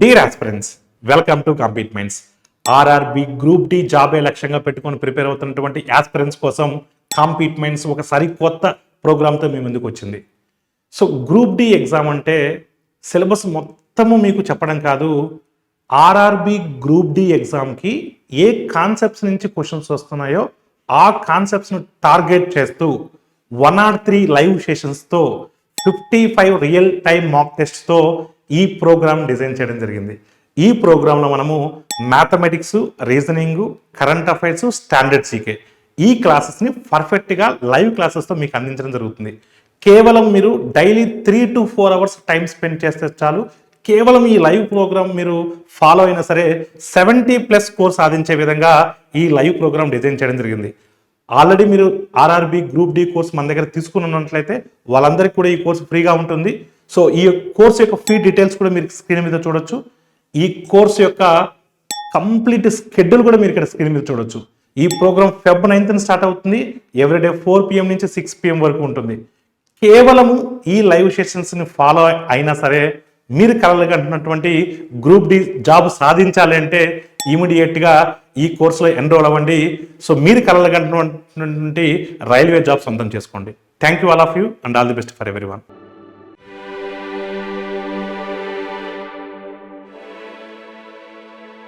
Dear aspirants, welcome to కంపీట్మెంట్స్. RRB group D జాబే లక్ష్యంగా పెట్టుకొని ప్రిపేర్ అవుతున్నటువంటి ఆస్పిరెంట్స్ కోసం కంపీట్మెంట్స్ ఒక సరికొత్త ప్రోగ్రామ్తో మీ ముందుకు వచ్చింది. సో గ్రూప్ డి ఎగ్జామ్ అంటే సిలబస్ మొత్తము మీకు చెప్పడం కాదు, ఆర్ఆర్బి గ్రూప్ డి ఎగ్జామ్కి ఏ కాన్సెప్ట్స్ నుంచి క్వశ్చన్స్ వస్తున్నాయో ఆ కాన్సెప్ట్స్ను టార్గెట్ చేస్తూ 1 or 3 లైవ్ సెషన్స్తో 55 రియల్ టైమ్ మాక్ టెస్ట్తో ఈ ప్రోగ్రామ్ డిజైన్ చేయడం జరిగింది. ఈ ప్రోగ్రాంలో మనము mathematics, reasoning, current affairs, standard GK ఈ క్లాసెస్ని పర్ఫెక్ట్గా లైవ్ క్లాసెస్తో మీకు అందించడం జరుగుతుంది. కేవలం మీరు daily 3 to 4 hours time spend చేస్తే చాలు. కేవలం ఈ లైవ్ ప్రోగ్రామ్ మీరు ఫాలో అయినా సరే 70+ స్కోర్ సాధించే విధంగా ఈ లైవ్ ప్రోగ్రామ్ డిజైన్ చేయడం జరిగింది. ఆల్రెడీ మీరు ఆర్ఆర్బి గ్రూప్ డి కోర్స్ మన దగ్గర తీసుకుని ఉన్నట్లయితే వాళ్ళందరికీ కూడా ఈ కోర్స్ ఫ్రీగా ఉంటుంది. సో ఈ కోర్స్ యొక్క ఫీ డీటెయిల్స్ కూడా మీరు స్క్రీన్ మీద చూడొచ్చు. ఈ కోర్స్ యొక్క కంప్లీట్ షెడ్యూల్ కూడా మీరు ఇక్కడ స్క్రీన్ మీద చూడొచ్చు. ఈ ప్రోగ్రామ్ Feb 9th స్టార్ట్ అవుతుంది. ఎవ్రీడే 4 PM నుంచి 6 PM వరకు ఉంటుంది. కేవలము ఈ లైవ్ సెషన్స్ని ఫాలో అయినా సరే మీరు కలగంటున్నటువంటి గ్రూప్ డి జాబ్ సాధించాలి అంటే ఇమీడియట్గా ఈ కోర్సులో ఎన్రోల్ అవ్వండి. సో మీరు కలగంటున్నటువంటి రైల్వే జాబ్ సొంతం చేసుకోండి. Thank you all of you and all the best for everyone.